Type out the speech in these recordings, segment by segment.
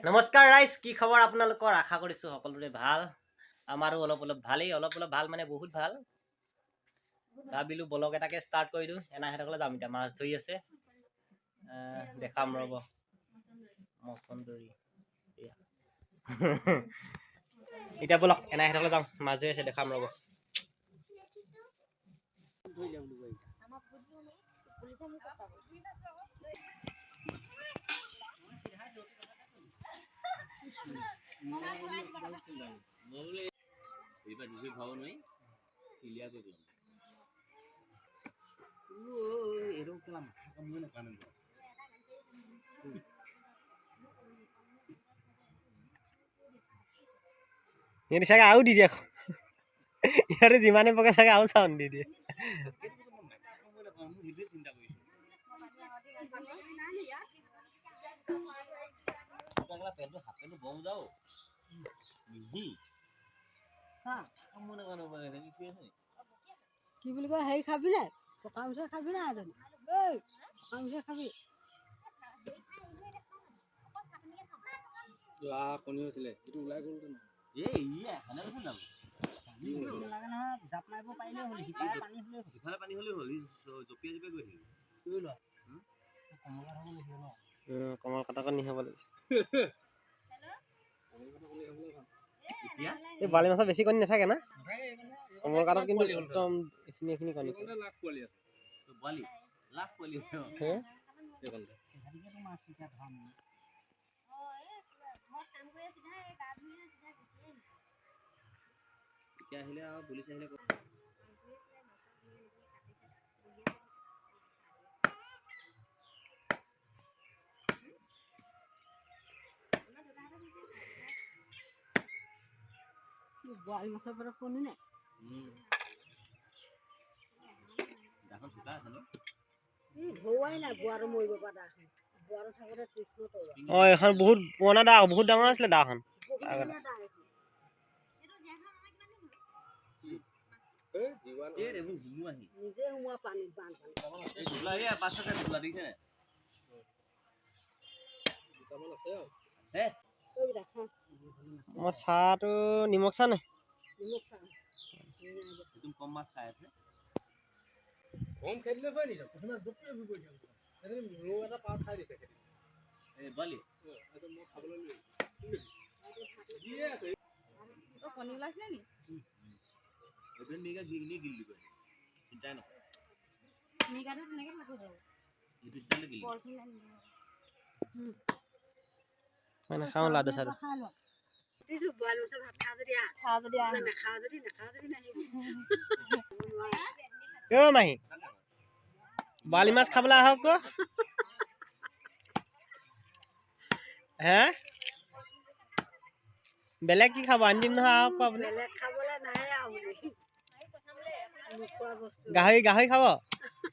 নমস্কাৰ ৰাইজ, কি খবৰ আপোনালোকৰ? আশা কৰিছো সকলোৰে ভাল। আমাৰো অলপ অলপ ভালেই, অলপ অলপ ভাল মানে বহুত ভাল। ভাবিলো ব্লগ এটাকে ষ্টাৰ্ট কৰি দিওঁ। এনাহেঁতকলৈ যাম এতিয়া, মাছ ধৰি আছে। দেখাম ৰ'ব মচন্দৰী এতিয়া বলক এনাহেঁতকলৈ যাম, মাছ ধৰি আছে, দেখাম ৰ'ব। সিহঁতি চাগে আৰু দি দিয়ে, সিহঁতে যিমানে পকে চাগে আৰু চাউন দি দিয়ে। কি বুলি কয় হেৰি খাবি নাই? পকা মিঠৈ খাবি নাই? এজনী ঐ পকা মিঠৈ খাবি? কণী হৈছিলে এইটো ওলাই গ'ল নালাগে নহয়, জাপ মাৰিব পাৰিলেই হ'ল, সিপাৰে পানী হ'লেই হ'ল। ইফালে পানী হ'লেই হ'ল, জঁপিয়াই জঁপিয়াই গৈ থাকিব। কমল কাটক নি হ'ব লাগিছে। এই বালি মাছৰ বেছি কণী নাথাকে না? কমল কাটত কিন্তু একদম এইখিনি কণী লাখ পোৱালি আছে। লাখ পোৱালি আছে। এতিয়া আহিলে আৰু পুলিচ আহিলে বোৱাৰী মাছৰ পৰা কণী নাই? দাখন চোকা আছে ন? ধৰোৱাই নাই বোৱাৰো মৰিব পৰা দাখন। বোৱাৰো থাকোঁতে কৃষ্ণ তৰোৱা। অঁ, এখন বহুত পুৰণা দা, বহুত ডাঙৰ আছিলে দাখন। নিজে সোমোৱা পানীত বানপানী। মই চাহটো নিমখ চাহ নে? কম মাছ খাই আছে। কম খেদিলে হয় নেকি? কিছুমান জপিয়াই ফুৰিব এতিয়া। ৰৌ এটা পাৰ খাই দিছে। এই বালি মই খাবলৈ লৈ আছে। কণী ওলাইছিলে নি? এইটো নিগা গিলি গিলি দিব। চিন্তাই নকৰে। নিগাটো তেনেকে থাকো বাৰু। এইটো চিন্তালে গিলি। মই নাখাওঁ লাডু চাডু। বইল মাছৰ ভাত খাওঁ যদি আহ। খাওঁ যদি আহ। নাখাওঁ যদি নাহিবি। অ' মাহী, বালি মাছ খাবলৈ আহক আকৌ। হে? বেলেগ কি খাব? আনি দিম নহয় আহক আকৌ আপুনি। বেলেগ খাবলৈ নাহে আৰু বুলি। গাহৰি খাব?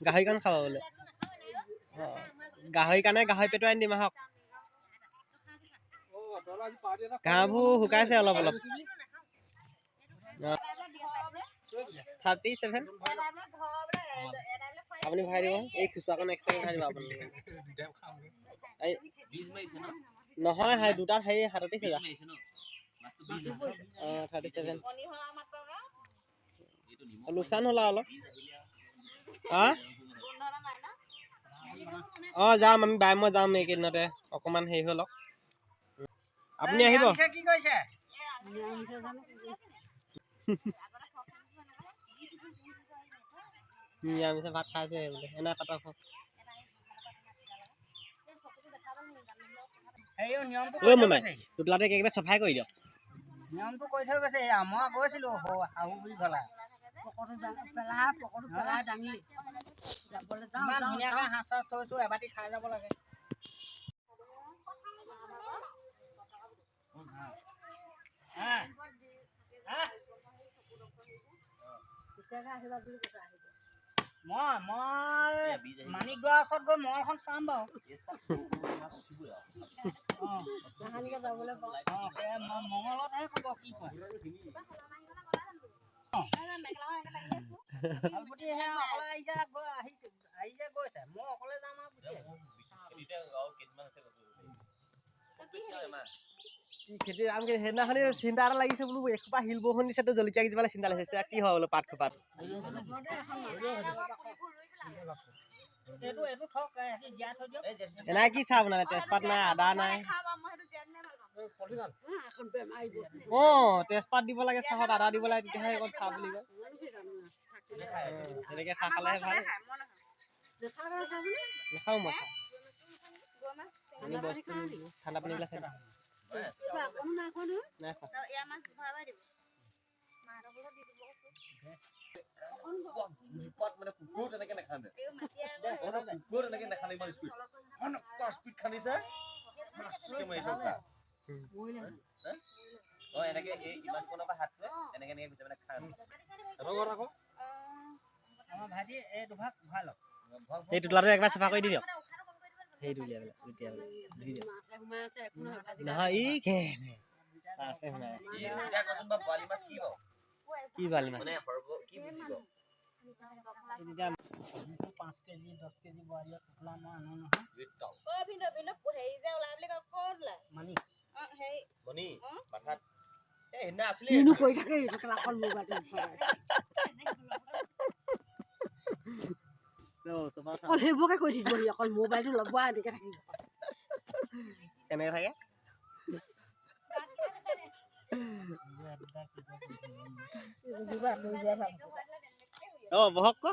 গাহৰিকণ খাব বোলে। অঁ, গাহৰি কাৰণে গাহৰি পেটু আনি দিম আহক। ঘাঁহবোৰ শুকাইছে অলপ অলপ। 37 আপুনি ভৰাই দিব, এই খুচুৰাকণ এক্সট্ৰাকৈ ভৰাই দিব আপুনি। নহয়, সেই দুটাত সেই 37 অঁ 37। লোকচান হ'ল অলপ। হা? অঁ, যাম আমি বাই মই যাম এইকেইদিনতে, অকণমান হেৰি হৈ লওক। আপুনি আহিব? কি কৰিছে? নিৰামিষে ভাত খাইছে বোলে, এনে কাটক। অ' মোমাই, টোপোলাটো একেবাৰে চফাই কৰি দিয়ক। নিয়মটো কৰি থৈ গৈছে, মই গৈছিলো শাহু বুঢ়ী ঘৰলৈ। ইমান ধুনীয়াকৈ সাজ চাজ থৈছো, এবাটি খাই যাব লাগে। মই মানিকদৰা ওচৰত গৈ মলখন চাম বাৰু। মঙলতহে ক'ব কি কয়। আহিছে গৈছে, মই অকলে যাম আৰু। খুব বেছি হয় এমাহ কি খেতি আমি সেইদিনাখনি চিন্তা এটা লাগিছে বোলো এসোপা শিল বৰষুণ দিছে তো জলকীয়া কেজি পালে চিন্তা লাগিছে কি হয় বোলো পাত খোপাত এনাই কি চাহ বনালে তেজপাত নাই আদা নাই এখন বেমাৰী বস্তু তেজপাত দিব লাগে চাহত আদা দিব লাগে তেতিয়াহে অকণ চাহ বুলি কয় সেনেকে চাহ খালেহে ভাল নাখাওঁ মই চাহ পানী বস্তু ঠাণ্ডা পানী গিলাচ নাই পট মানে কুকুৰ তেনেকে নাখানে কুকুৰ তেনেকে নাখানে ইমান স্পীড স্পীড খানিছে মাছকে মাৰিছে খা এনেকে এই ইমান কোনৰ পৰা হাত এনেকে এনেকে গুচে মানে খান আকৌ আমাৰ ভাইটি এই দুভাগ ভাল এই টুটলাটো একবাৰ চাফা কৰি দি দিয়ক সেইটো উলিয়াই পেলাই নহয় ই আছে সোমাই এতিয়া কচোন বা বৰালি মাছ কি বাৰু কি বালি মাছ মানে কি বুজিব 5 কেজি 10 কেজি বৰালি টুকলা মই আনো নহয় মানি মনি মাথাত সেইদিনা আছিলে কিনো কৰি থাকে অকল মোবাইলটো অকল সেইবোৰকে কৈ থাকিব অকল মোবাইলটো ল'ব এনেকে থাকিব কেনেকে থাকে বহক ক